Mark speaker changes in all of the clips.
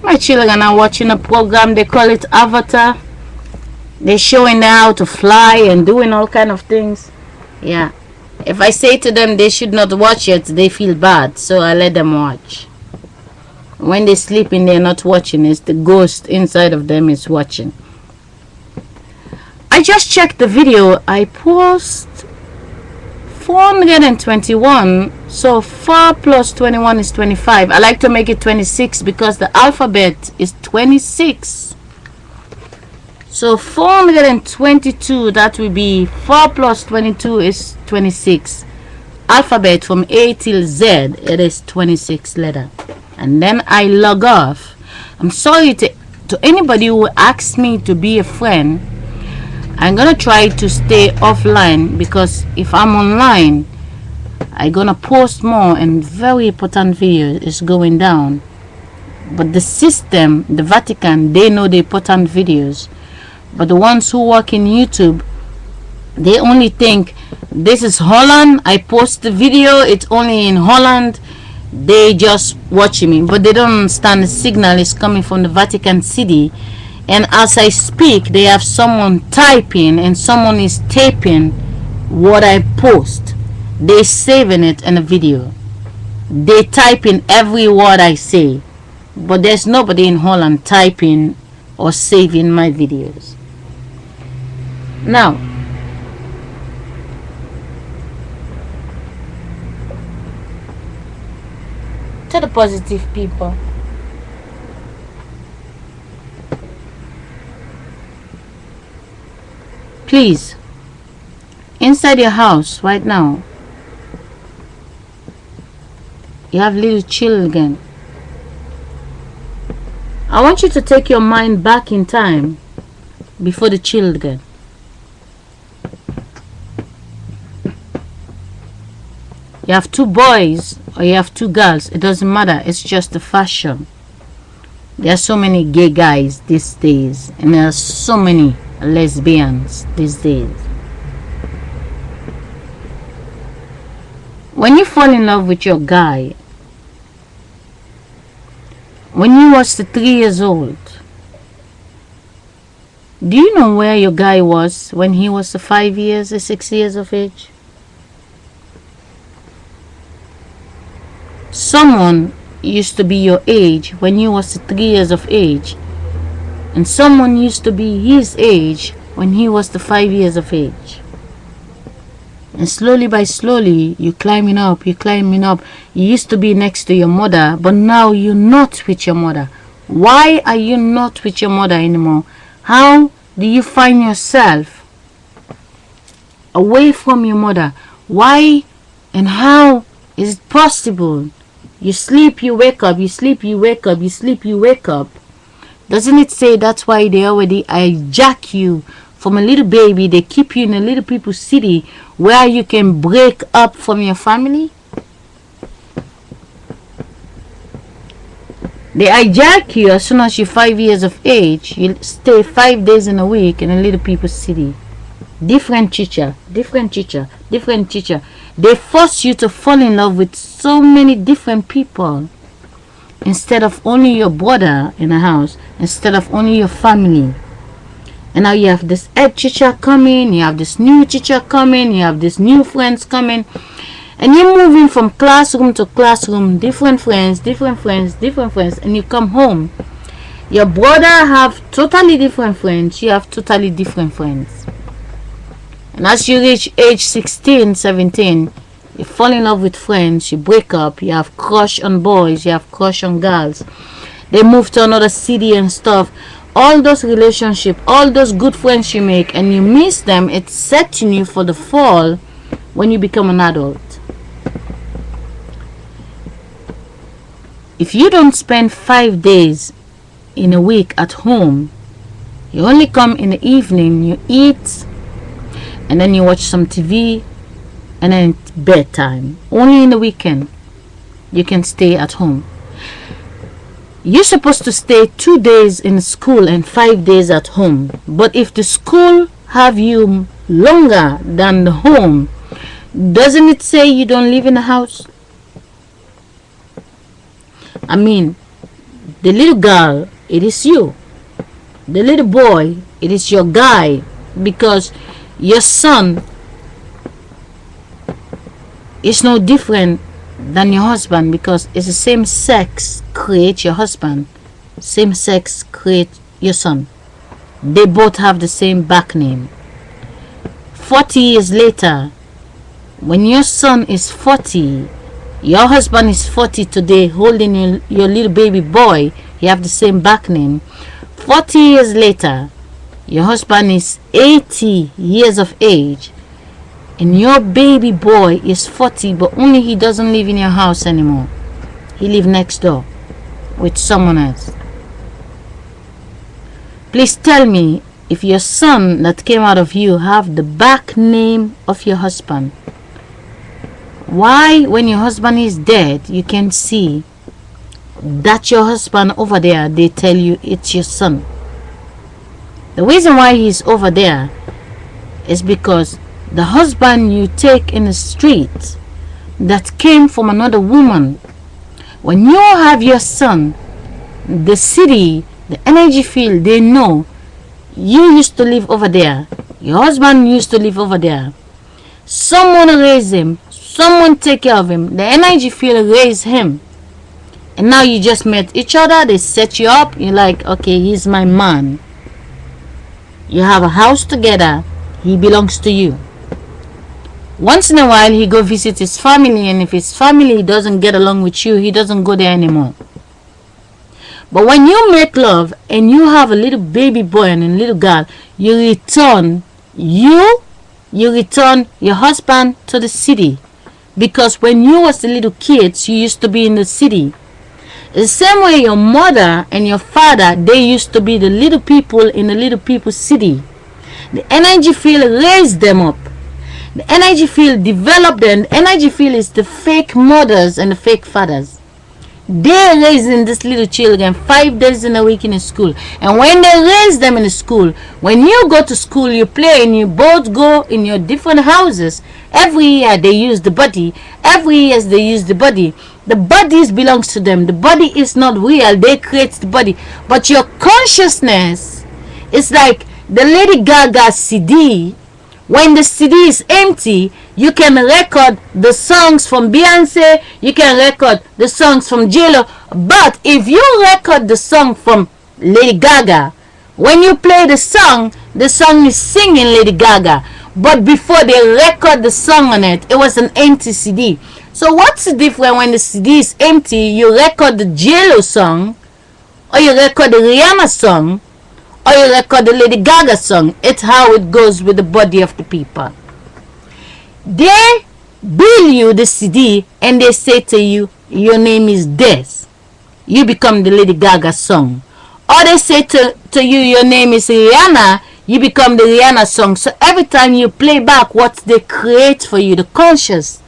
Speaker 1: My children are watching a program, they call it Avatar. They're showing them how to fly and doing all kind of things. Yeah. If I say to them they should not watch it, they feel bad. So I let them watch. When they're sleeping, they're not watching. It's the ghost inside of them is watching. I just checked the video. I post 421. So 4 plus 21 is 25. I like to make it 26 because the alphabet is 26. So 422, that will be 4 plus 22 is 26. Alphabet from A till Z, it is 26 letter. And then I log off. I'm sorry to anybody who asks me to be a friend. I'm gonna try to stay offline because if I'm online, I'm gonna post more and very important video is going down. But the system, the Vatican, they know the important videos. But the ones who work in YouTube, they only think this is Holland. I post the video, it's only in Holland. They just watching me, but they don't understand the signal is coming from the Vatican City. And as I speak, they have someone typing and someone is taping what I post. They saving it in a video. They type in every word I say, but there's nobody in Holland typing or saving my videos. Now, to the positive people, please, inside your house right now, you have little children. I want you to take your mind back in time before the children. You have 2 boys or you have 2 girls, it doesn't matter, it's just a fashion. There are so many gay guys these days, and there are so many lesbians these days. When you fall in love with your guy, when you was 3 years old, do you know where your guy was when he was 5 years or 6 years of age? Someone used to be your age when you was 3 years of age, and someone used to be his age when he was 5 years of age. And slowly by slowly, you're climbing up. You used to be next to your mother, but now you're not with your mother. Why are you not with your mother anymore? How do you find yourself away from your mother? Why and how is it possible? You sleep, you wake up, you sleep, you wake up, you sleep, you wake up. Doesn't it say that's why they already hijack you from a little baby? They keep you in a little people's city where you can break up from your family. They hijack you as soon as you're 5 years of age. You stay 5 days in a week in a little people's city. Different teacher, different teacher, different teacher. They force you to fall in love with so many different people instead of only your brother in a house, instead of only your family. And now you have this head teacher coming, you have this new teacher coming, you have these new friends coming, and you're moving from classroom to classroom, different friends, different friends, different friends, and you come home. Your brother have totally different friends, you have totally different friends. And as you reach age 16, 17, you fall in love with friends, you break up, you have crush on boys, you have crush on girls. They move to another city and stuff. All those relationships, all those good friends you make, and you miss them, it's setting you for the fall when you become an adult. If you don't spend 5 days in a week at home, you only come in the evening, you eat, and then you watch some TV, and then it's bedtime. Only in the weekend you can stay at home. You're supposed to stay 2 days in school and 5 days at home. But if the school have you longer than the home, doesn't it say you don't live in the house? I mean, The little girl, it is you. The little boy, it is your guy, because your son is no different than your husband, because it's the same sex create your husband, same sex create your son. They both have the same back name. 40 years later, when your son is 40, your husband is 40 today, holding your little baby boy, you have the same back name. 40 years later, your husband is 80 years of age, and your baby boy is 40, but only he doesn't live in your house anymore. He lives next door with someone else. Please tell me, if your son that came out of you have the back name of your husband, why when your husband is dead you can see that your husband over there, they tell you it's your son? The reason why he's over there is because the husband you take in the street that came from another woman, when you have your son, the city, the energy field, they know you used to live over there, your husband used to live over there, someone raised him, someone take care of him, the energy field raised him, and now you just met each other, they set you up, you're like, okay, he's my man. You have a house together, he belongs to you. Once in a while he go visit his family, and if his family doesn't get along with you, he doesn't go there anymore. But when you make love and you have a little baby boy and a little girl, you return your husband to the city, because when you was the little kids, you used to be in the city. The same way your mother and your father, they used to be the little people in the little people's city. The energy field raised them up. The energy field developed them. The energy field is the fake mothers and the fake fathers. They're raising these little children 5 days in a week in a school. And when they raise them in the school, when you go to school, you play and you both go in your different houses. Every year they use the body. Every year they use the body. The bodies belongs to them. The body is not real. They create the body. But your consciousness is like the Lady Gaga CD. When the CD is empty, you can record the songs from Beyonce, you can record the songs from J-Lo. But if you record the song from Lady Gaga, when you play the song is singing Lady Gaga. But before they record the song on it, it was an empty CD. So what's the difference when the CD is empty? You record the J-Lo song, or you record the Rihanna song, or you record the Lady Gaga song. It's how it goes with the body of the people. They bill you the CD and they say to you, your name is this. You become the Lady Gaga song. Or they say to you, your name is Rihanna. You become the Rihanna song. So every time you play back what they create for you, the conscious.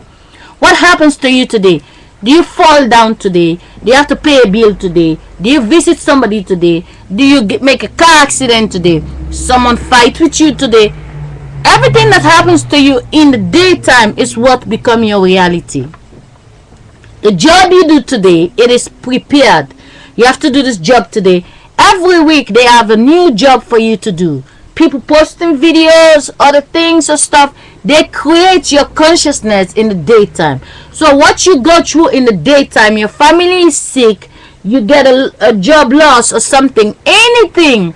Speaker 1: What happens to you today? Do you fall down today? Do you have to pay a bill today? Do you visit somebody today? Do you make a car accident today? Someone fight with you today? Everything that happens to you in the daytime is what become your reality. The job you do today, it is prepared. You have to do this job today. Every week they have a new job for you to do. People posting videos, other things or stuff. They create your consciousness in the daytime. So what you go through in the daytime, your family is sick, you get a job loss or something, anything,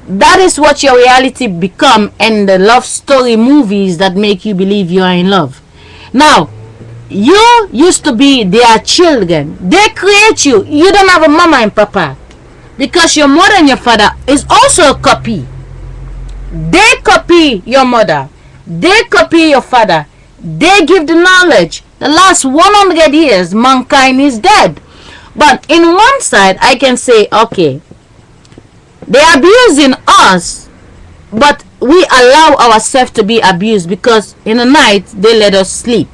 Speaker 1: that is what your reality become, and the love story movies that make you believe you are in love. Now, you used to be their children. They create you. You don't have a mama and papa, because your mother and your father is also a copy. They copy your mother. They copy your father. They give the knowledge. The last 100 years, mankind is dead. But in one side, I can say, okay, they're abusing us, but we allow ourselves to be abused, because in the night, they let us sleep.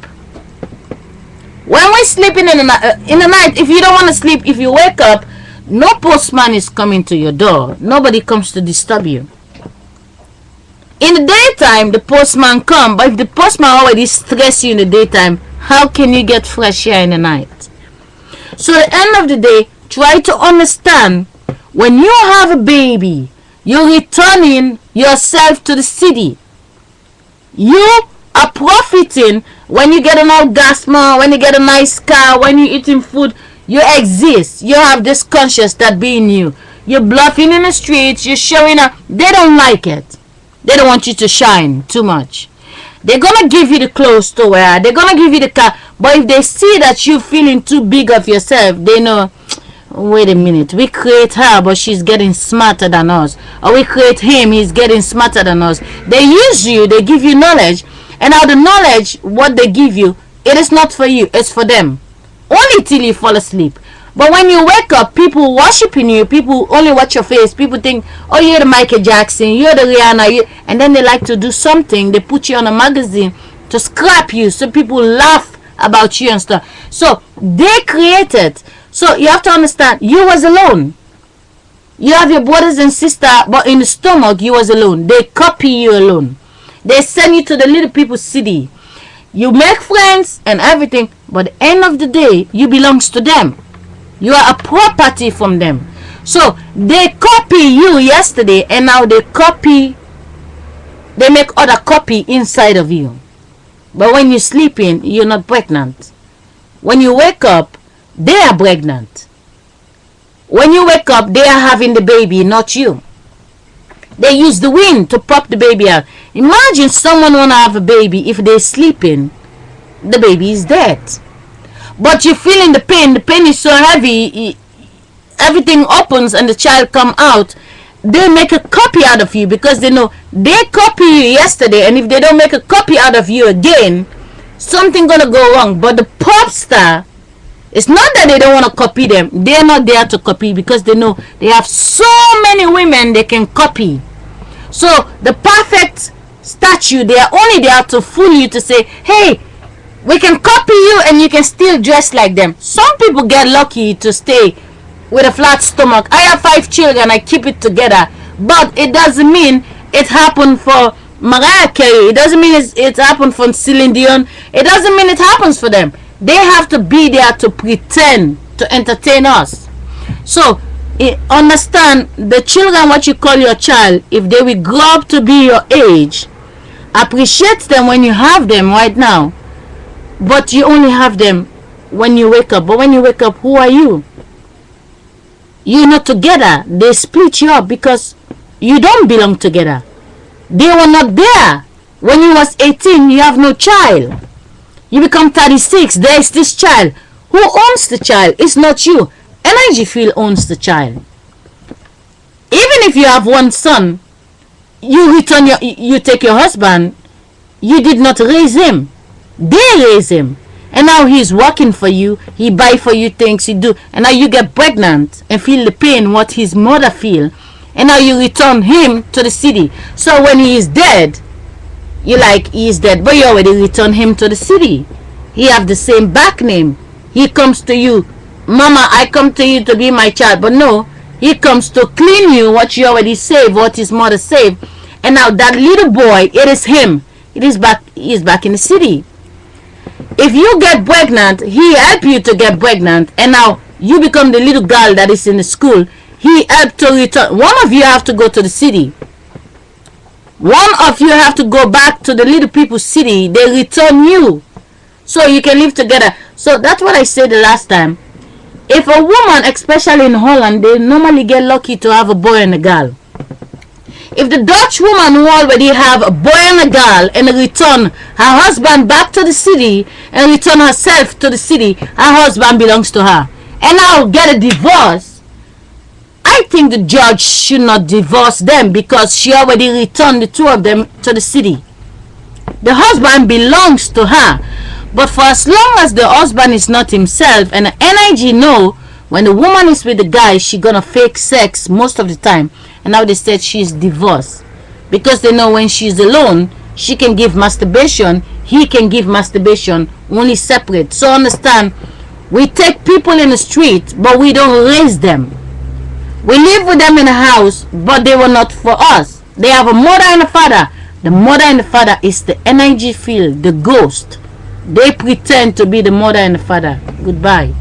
Speaker 1: When we're sleeping in the night, if you don't want to sleep, if you wake up, no postman is coming to your door. Nobody comes to disturb you. In the daytime, the postman come, but if the postman already stress you in the daytime, how can you get fresh air in the night? So at the end of the day, try to understand, when you have a baby, you're returning yourself to the city. You are profiting when you get an orgasm, when you get a nice car, when you're eating food. You exist. You have this conscious that being you. You're bluffing in the streets. You're showing up. They don't like it. They don't want you to shine too much. They're gonna give you the clothes to wear. They're gonna give you the car. But if they see that you're feeling too big of yourself, they know, wait a minute, we create her, but she's getting smarter than us. Or we create him, he's getting smarter than us. They use you. They give you knowledge. And now the knowledge, what they give you, it is not for you. It's for them. Only till you fall asleep. But when you wake up, people worshiping you. People only watch your face. People think, oh, you're the Michael Jackson, you're the Rihanna. And then they like to do something. They put you on a magazine to scrap you, so people laugh about you and stuff. So they created. So you have to understand, you was alone. You have your brothers and sisters, but in the stomach, you was alone. They copy you alone. They send you to the little people's city. You make friends and everything, but at the end of the day, you belongs to them. You are a property from them. So they copy you yesterday, and now they make other copy inside of you. But when you're sleeping, you're not pregnant. When you wake up, they are pregnant. When you wake up, they are having the baby, not you. They use the wind to pop the baby out. Imagine someone want to have a baby. If they're sleeping, the baby is dead. But you're feeling the pain. The pain is so heavy. Everything opens and the child come out. They make a copy out of you because they know they copy you yesterday. And if they don't make a copy out of you again, something gonna go wrong. But the pop star, it's not that they don't want to copy them. They're not there to copy because they know they have so many women they can copy. So the perfect statue, they are only there to fool you, to say, hey, we can copy you and you can still dress like them. Some people get lucky to stay with a flat stomach. I have 5 children, I keep it together. But it doesn't mean it happened for Mariah Carey. It doesn't mean it happened for Celine Dion. It doesn't mean it happens for them. They have to be there to pretend to entertain us. So understand, the children, what you call your child, if they will grow up to be your age, appreciate them when you have them right now. But you only have them when you wake up. But when you wake up, who are you? You're not together. They split you up because you don't belong together. They were not there. When you was 18, you have no child. You become 36, there is this child. Who owns the child? It's not you. Energy field owns the child. Even if you have one son, you take your husband, you did not raise him. They raise him. And now he's working for you. He buy for you things, he do. And now you get pregnant and feel the pain what his mother feel. And now you return him to the city. So when he is dead, you like, he is dead, but you already return him to the city. He have the same back name. He comes to you, mama, I come to you to be my child. But no, he comes to clean you what you already saved, what his mother saved. And now that little boy, it is him. He is back in the city. If you get pregnant, he help you to get pregnant. And now you become the little girl that is in the school. He helped to return. One of you have to go to the city. One of you have to go back to the little people's city. They return you, so you can live together. So that's what I said the last time. If a woman, especially in Holland, they normally get lucky to have a boy and a girl. If the Dutch woman who already have a boy and a girl and return her husband back to the city and return herself to the city, her husband belongs to her, and now get a divorce, I think the judge should not divorce them because she already returned the two of them to the city. The husband belongs to her. But for as long as the husband is not himself, and the energy know when the woman is with the guy, she gonna fake sex most of the time. And now they said she's divorced. Because they know when she's alone, she can give masturbation, he can give masturbation, only separate. So understand, we take people in the street, but we don't raise them. We live with them in a house, but they were not for us. They have a mother and a father. The mother and the father is the energy field, the ghost. They pretend to be the mother and the father. Goodbye.